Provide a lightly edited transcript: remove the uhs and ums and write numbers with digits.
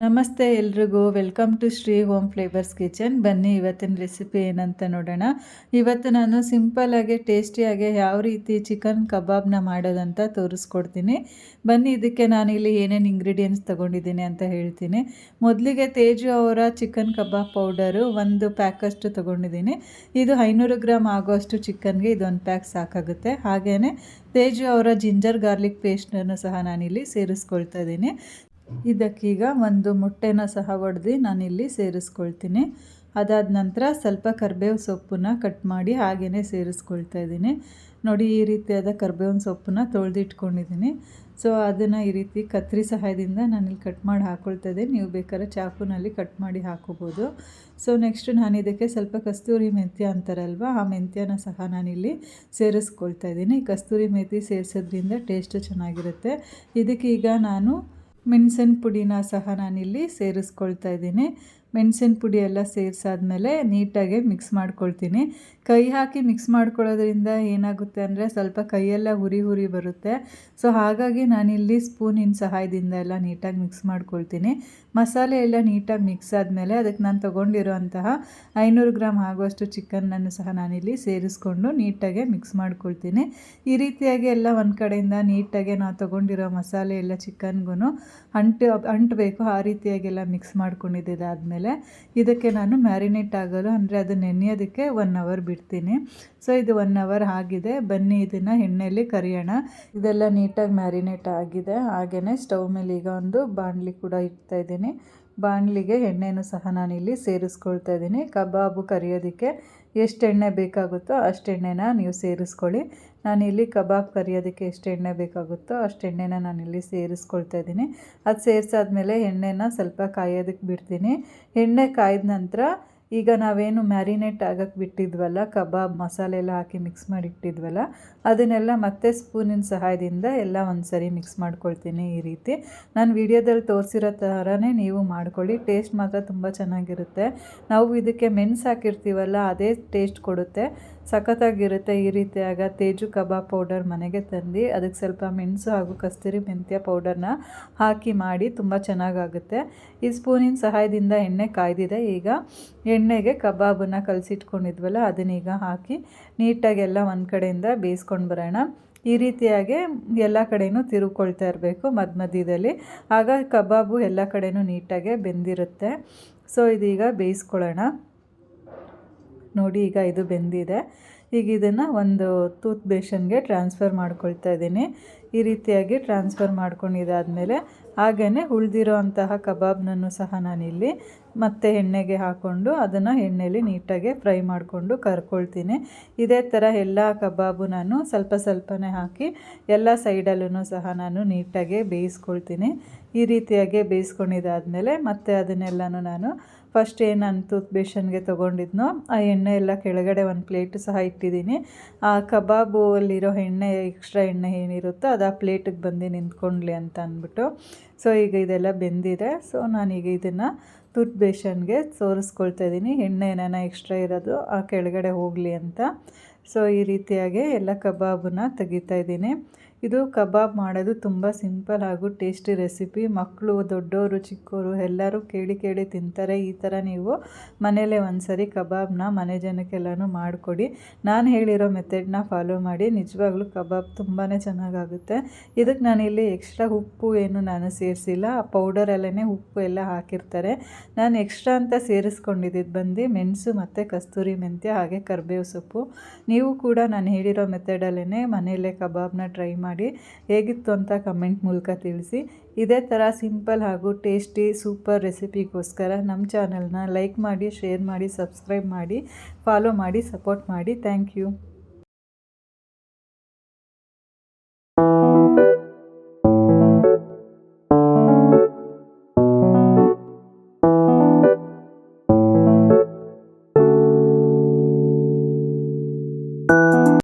ನಮಸ್ತೆ ಎಲ್ರಿಗೂ, welcome to Shri home flavours kitchen. ಬನ್ನಿ ಇವತ್ತಿನ ರೆಸಿಪಿ ಏನಂತ ನೋಡೋಣ. ಇವತ್ತು ನಾನು ಸಿಂಪಲ್ಲಾಗಿ ಟೇಸ್ಟಿಯಾಗಿ ಯಾವ ರೀತಿ ಚಿಕನ್ ಕಬಾಬ್ನ ಮಾಡೋದಂತ ತೋರಿಸ್ಕೊಡ್ತೀನಿ. ಬನ್ನಿ ಇದಕ್ಕೆ ನಾನಿಲ್ಲಿ ಏನೇನು ಇಂಗ್ರೀಡಿಯೆಂಟ್ಸ್ ತೊಗೊಂಡಿದ್ದೀನಿ ಅಂತ ಹೇಳ್ತೀನಿ. ಮೊದಲಿಗೆ ತೇಜು ಅವರ ಚಿಕನ್ ಕಬಾಬ್ ಪೌಡರು 1 ಪ್ಯಾಕಷ್ಟು ತೊಗೊಂಡಿದ್ದೀನಿ. ಇದು 500 ಗ್ರಾಮ್ ಆಗೋಷ್ಟು ಚಿಕನ್ಗೆ ಇದೊಂದು ಪ್ಯಾಕ್ ಸಾಕಾಗುತ್ತೆ. ಹಾಗೆಯೇ ತೇಜು ಅವರ ಜಿಂಜರ್ ಗಾರ್ಲಿಕ್ ಪೇಸ್ಟನ್ನು ಸಹ ನಾನಿಲ್ಲಿ ಸೇರಿಸ್ಕೊಳ್ತಾ ಇದ್ದೀನಿ. ಇದಕ್ಕೀಗ 1 ಮೊಟ್ಟೆನ ಸಹ ಒಡೆದು ನಾನಿಲ್ಲಿ ಸೇರಿಸ್ಕೊಳ್ತೀನಿ. ಅದಾದ ನಂತರ ಸ್ವಲ್ಪ ಕರಿಬೇವು ಸೊಪ್ಪನ್ನ ಕಟ್ ಮಾಡಿ ಹಾಗೆಯೇ ಸೇರಿಸ್ಕೊಳ್ತಾ ಇದ್ದೀನಿ. ನೋಡಿ, ಈ ರೀತಿಯಾದ ಕರಿಬೇವಿನ ಸೊಪ್ಪನ್ನ ತೊಳೆದಿಟ್ಕೊಂಡಿದ್ದೀನಿ. ಸೊ ಅದನ್ನು ಈ ರೀತಿ ಕತ್ತರಿ ಸಹಾಯದಿಂದ ನಾನಿಲ್ಲಿ ಕಟ್ ಮಾಡಿ ಹಾಕ್ಕೊಳ್ತಾ ಇದ್ದೀನಿ. ನೀವು ಬೇಕಾದ್ರೆ ಚಾಕುನಲ್ಲಿ ಕಟ್ ಮಾಡಿ ಹಾಕೋಬೋದು. ಸೊ ನೆಕ್ಸ್ಟ್ ನಾನು ಇದಕ್ಕೆ ಸ್ವಲ್ಪ ಕಸ್ತೂರಿ ಮೆಂತ್ಯ ಅಂತಾರಲ್ವ, ಆ ಮೆಂತ್ಯನ ಸಹ ನಾನಿಲ್ಲಿ ಸೇರಿಸ್ಕೊಳ್ತಾ ಇದ್ದೀನಿ. ಕಸ್ತೂರಿ ಮೆಂತ್ಯ ಸೇರಿಸೋದ್ರಿಂದ ಟೇಸ್ಟ್ ಚೆನ್ನಾಗಿರುತ್ತೆ. ಇದಕ್ಕೀಗ ನಾನು ಮೆಣಸಿನ ಪುಡಿನ ಸಹ ನಾನಿಲ್ಲಿ ಸೇರಿಸ್ಕೊಳ್ತಾ ಇದ್ದೀನಿ. ಮೆಣಸಿನ ಪುಡಿ ಎಲ್ಲ ಸೇರಿಸಾದ್ಮೇಲೆ ನೀಟಾಗಿ ಮಿಕ್ಸ್ ಮಾಡ್ಕೊಳ್ತೀನಿ. ಕೈ ಹಾಕಿ ಮಿಕ್ಸ್ ಮಾಡ್ಕೊಳ್ಳೋದ್ರಿಂದ ಏನಾಗುತ್ತೆ ಅಂದರೆ ಸ್ವಲ್ಪ ಕೈಯೆಲ್ಲ ಉರಿ ಬರುತ್ತೆ. ಸೊ ಹಾಗಾಗಿ ನಾನಿಲ್ಲಿ ಸ್ಪೂನಿನ ಸಹಾಯದಿಂದ ಎಲ್ಲ ನೀಟಾಗಿ ಮಿಕ್ಸ್ ಮಾಡ್ಕೊಳ್ತೀನಿ. ಮಸಾಲೆ ಎಲ್ಲ ನೀಟಾಗಿ ಮಿಕ್ಸ್ ಆದಮೇಲೆ ಅದಕ್ಕೆ ನಾನು ತೊಗೊಂಡಿರೋಂತಹ 500 ಗ್ರಾಮ್ ಆಗುವಷ್ಟು ಚಿಕನ್ನನ್ನು ಸಹ ನಾನಿಲ್ಲಿ ಸೇರಿಸ್ಕೊಂಡು ನೀಟಾಗಿ ಮಿಕ್ಸ್ ಮಾಡ್ಕೊಳ್ತೀನಿ. ಈ ರೀತಿಯಾಗಿ ಎಲ್ಲ ಒಂದು ಕಡೆಯಿಂದ ನೀಟಾಗಿ ನಾವು ತೊಗೊಂಡಿರೋ ಮಸಾಲೆ ಎಲ್ಲ ಚಿಕನ್ಗೂ ಅಂಟಬೇಕು. ಆ ರೀತಿಯಾಗೆಲ್ಲ ಮಿಕ್ಸ್ ಮಾಡ್ಕೊಂಡಿದ್ದಾದಮೇಲೆ ಇದಕ್ಕೆ ನಾನು ಮ್ಯಾರಿನೇಟ್ ಆಗಲು ಅಂದರೆ ಅದು ನೆನೆಯೋದಕ್ಕೆ 1 ಅವರ್ ಬಿಡ್ತೀನಿ. ಸೊ ಇದು 1 ಅವರ್ ಆಗಿದೆ. ಬನ್ನಿ ಇದನ್ನು ಎಣ್ಣೆಯಲ್ಲಿ ಕರಿಯೋಣ. ಇದೆಲ್ಲ ನೀಟಾಗಿ ಮ್ಯಾರಿನೇಟ್ ಆಗಿದೆ. ಹಾಗೆಯೇ ಸ್ಟವ್ ಮೇಲೆ ಈಗ ಒಂದು ಬಾಣಲಿ ಕೂಡ ಇಡ್ತಾ ಇದ್ದೀನಿ. ಬಾಣಲಿಗೆ ಎಣ್ಣೆನೂ ಸಹ ನಾನಿಲ್ಲಿ ಸೇರಿಸ್ಕೊಳ್ತಾ ಇದ್ದೀನಿ. ಕಬಾಬು ಕರಿಯೋದಕ್ಕೆ ಎಷ್ಟು ಎಣ್ಣೆ ಬೇಕಾಗುತ್ತೋ ಅಷ್ಟು ಎಣ್ಣೆನ ನೀವು ಸೇರಿಸ್ಕೊಳ್ಳಿ. ನಾನಿಲ್ಲಿ ಕಬಾಬ್ ಕರಿಯೋದಕ್ಕೆ ಎಷ್ಟು ಎಣ್ಣೆ ಬೇಕಾಗುತ್ತೋ ಅಷ್ಟು ಎಣ್ಣೆನ ನಾನಿಲ್ಲಿ ಸೇರಿಸ್ಕೊಳ್ತಾ ಇದ್ದೀನಿ. ಅದು ಸೇರಿಸಾದ್ಮೇಲೆ ಎಣ್ಣೆನ ಸ್ವಲ್ಪ ಕಾಯೋದಕ್ಕೆ ಬಿಡ್ತೀನಿ. ಎಣ್ಣೆ ಕಾಯ್ದ ನಂತರ ಈಗ ನಾವೇನು ಮ್ಯಾರಿನೇಟ್ ಆಗಕ್ಕೆ ಬಿಟ್ಟಿದ್ವಲ್ಲ, ಕಬಾಬ್ ಮಸಾಲೆ ಎಲ್ಲ ಹಾಕಿ ಮಿಕ್ಸ್ ಮಾಡಿ ಇಟ್ಟಿದ್ವಲ್ಲ, ಅದನ್ನೆಲ್ಲ ಮತ್ತೆ ಸ್ಪೂನಿನ ಸಹಾಯದಿಂದ ಎಲ್ಲ ಒಂದು ಸರಿ ಮಿಕ್ಸ್ ಮಾಡ್ಕೊಳ್ತೀನಿ. ಈ ರೀತಿ ನಾನು ವಿಡಿಯೋದಲ್ಲಿ ತೋರಿಸಿರೋ ಥರನೇ ನೀವು ಮಾಡ್ಕೊಳ್ಳಿ. ಟೇಸ್ಟ್ ಮಾತ್ರ ತುಂಬ ಚೆನ್ನಾಗಿರುತ್ತೆ. ನಾವು ಇದಕ್ಕೆ ಮೆಣಸು ಹಾಕಿರ್ತೀವಲ್ಲ, ಅದೇ ಟೇಸ್ಟ್ ಕೊಡುತ್ತೆ. ಸಖತ್ತಾಗಿರುತ್ತೆ. ಈ ರೀತಿಯಾಗ ತೇಜು ಕಬಾಬ್ ಪೌಡರ್ ಮನೆಗೆ ತಂದು ಅದಕ್ಕೆ ಸ್ವಲ್ಪ ಮೆಣಸು ಹಾಗೂ ಕಸ್ತೂರಿ ಮೆಂತ್ಯ ಪೌಡರ್ನ ಹಾಕಿ ಮಾಡಿ ತುಂಬ ಚೆನ್ನಾಗಾಗುತ್ತೆ. ಈ ಸ್ಪೂನಿನ ಸಹಾಯದಿಂದ ಎಣ್ಣೆ ಕಾಯ್ದಿದೆ. ಈಗ ಎಣ್ಣೆಗೆ ಕಬಾಬನ್ನು ಕಲಸಿಟ್ಕೊಂಡಿದ್ವಲ್ಲ ಅದನ್ನೀಗ ಹಾಕಿ ನೀಟಾಗೆಲ್ಲ ಒಂದು ಕಡೆಯಿಂದ ಬೇಯಿಸ್ಕೊಂಡು ಬರೋಣ. ಈ ರೀತಿಯಾಗಿ ಎಲ್ಲ ಕಡೆಯೂ ತಿರುಗ್ಕೊಳ್ತಾ ಇರಬೇಕು ಮಧ್ಯದಲ್ಲಿ. ಆಗ ಕಬಾಬು ಎಲ್ಲ ಕಡೆಯೂ ನೀಟಾಗೆ ಬೆಂದಿರುತ್ತೆ. ಸೊ ಇದೀಗ ಬೇಯಿಸ್ಕೊಳ್ಳೋಣ. ನೋಡಿ, ಈಗ ಇದು ಬೆಂದಿದೆ. ಈಗ ಇದನ್ನು ಒಂದು ಟೂತ್ ಬೇಷನ್ಗೆ ಟ್ರಾನ್ಸ್ಫರ್ ಮಾಡ್ಕೊಳ್ತಾ ಇದ್ದೀನಿ. ಈ ರೀತಿಯಾಗಿ ಟ್ರಾನ್ಸ್ಫರ್ ಮಾಡ್ಕೊಂಡಿದ್ದಾದಮೇಲೆ ಹಾಗೆಯೇ ಉಳಿದಿರೋ ಅಂತಹ ಕಬಾಬ್ನನ್ನು ಸಹ ನಾನಿಲ್ಲಿ ಮತ್ತೆ ಎಣ್ಣೆಗೆ ಹಾಕ್ಕೊಂಡು ಅದನ್ನು ಎಣ್ಣೆಯಲ್ಲಿ ನೀಟಾಗಿ ಫ್ರೈ ಮಾಡಿಕೊಂಡು ಕರ್ಕೊಳ್ತೀನಿ. ಇದೇ ಥರ ಎಲ್ಲ ಕಬಾಬು ನಾನು ಸ್ವಲ್ಪನೇ ಹಾಕಿ ಎಲ್ಲ ಸೈಡಲ್ಲೂ ಸಹ ನಾನು ನೀಟಾಗಿ ಬೇಯಿಸ್ಕೊಳ್ತೀನಿ. ಈ ರೀತಿಯಾಗಿ ಬೇಯಿಸ್ಕೊಂಡಿದ್ದಾದಮೇಲೆ ಮತ್ತೆ ಅದನ್ನೆಲ್ಲನೂ ನಾನು ಫಸ್ಟ್ ಏನು ನಾನು ಟೂತ್ ಬೇಷನ್ಗೆ ತೊಗೊಂಡಿದ್ನೋ ಆ ಎಣ್ಣೆ ಎಲ್ಲ ಕೆಳಗಡೆ ಒಂದು ಪ್ಲೇಟು ಸಹ ಇಟ್ಟಿದ್ದೀನಿ. ಆ ಕಬಾಬು ಅಲ್ಲಿರೋ ಎಣ್ಣೆ, ಎಕ್ಸ್ಟ್ರಾ ಎಣ್ಣೆ ಏನಿರುತ್ತೋ ಅದು ಆ ಪ್ಲೇಟಿಗೆ ಬಂದು ನಿಂತ್ಕೊಳ್ಳಿ ಅಂತ ಅಂದ್ಬಿಟ್ಟು. ಸೊ ಈಗ ಇದೆಲ್ಲ ಬೆಂದಿದೆ. ಸೊ ನಾನೀಗ ಇದನ್ನು ಟೂತ್ ಬೇಷನ್ಗೆ ಸೋರಿಸ್ಕೊಳ್ತಾ ಇದ್ದೀನಿ. ಎಣ್ಣೆ ಏನಾನ ಎಕ್ಸ್ಟ್ರಾ ಇರೋದು ಆ ಕೆಳಗಡೆ ಹೋಗಲಿ ಅಂತ. ಸೊ ಈ ರೀತಿಯಾಗಿ ಎಲ್ಲ ಕಬಾಬನ್ನ ತೆಗಿತಾ ಇದ್ದೀನಿ. ಇದು ಕಬಾಬ್ ಮಾಡೋದು ತುಂಬ ಸಿಂಪಲ್ ಹಾಗೂ ಟೇಸ್ಟಿ ರೆಸಿಪಿ. ಮಕ್ಕಳು, ದೊಡ್ಡವರು, ಚಿಕ್ಕವರು ಎಲ್ಲರೂ ಕೇಳಿ ತಿಂತಾರೆ. ಈ ಥರ ನೀವು ಮನೇಲೇ ಒಂದು ಸರಿ ಕಬಾಬ್ನ ಮನೆ ಜನಕ್ಕೆಲ್ಲನೂ ಮಾಡಿಕೊಡಿ. ನಾನು ಹೇಳಿರೋ ಮೆಥಡ್ನ ಫಾಲೋ ಮಾಡಿ. ನಿಜವಾಗ್ಲೂ ಕಬಾಬ್ ತುಂಬಾ ಚೆನ್ನಾಗಾಗುತ್ತೆ. ಇದಕ್ಕೆ ನಾನಿಲ್ಲಿ ಎಕ್ಸ್ಟ್ರಾ ಉಪ್ಪು ಏನು ನಾನು ಸೇರಿಸಿಲ್ಲ. ಆ ಪೌಡರಲ್ಲೇ ಉಪ್ಪು ಎಲ್ಲ ಹಾಕಿರ್ತಾರೆ. ನಾನು ಎಕ್ಸ್ಟ್ರಾ ಅಂತ ಸೇರಿಸ್ಕೊಂಡಿದ್ದು ಬಂದು ಮೆಣಸು ಮತ್ತು ಕಸ್ತೂರಿ ಮೆಂತ್ಯ ಹಾಗೆ ಕರಿಬೇವು ಸೊಪ್ಪು. ನೀವು ಕೂಡ ನಾನು ಹೇಳಿರೋ ಮೆಥಡಲ್ಲೇ ಮನೆಯಲ್ಲೇ ಕಬಾಬ್ನ ಟ್ರೈ ಮಾಡಿ ಹೇಗಿತ್ತು ಅಂತ ಕಮೆಂಟ್ ಮೂಲಕ ತಿಳಿಸಿ. ಇದೇ ಥರ ಸಿಂಪಲ್ ಹಾಗೂ ಟೇಸ್ಟಿ ಸೂಪರ್ ರೆಸಿಪಿಗೋಸ್ಕರ ನಮ್ಮ ಚಾನಲ್ನ ಲೈಕ್ ಮಾಡಿ, ಶೇರ್ ಮಾಡಿ, ಸಬ್ಸ್ಕ್ರೈಬ್ ಮಾಡಿ, ಫಾಲೋ ಮಾಡಿ, ಸಪೋರ್ಟ್ ಮಾಡಿ. Thank you.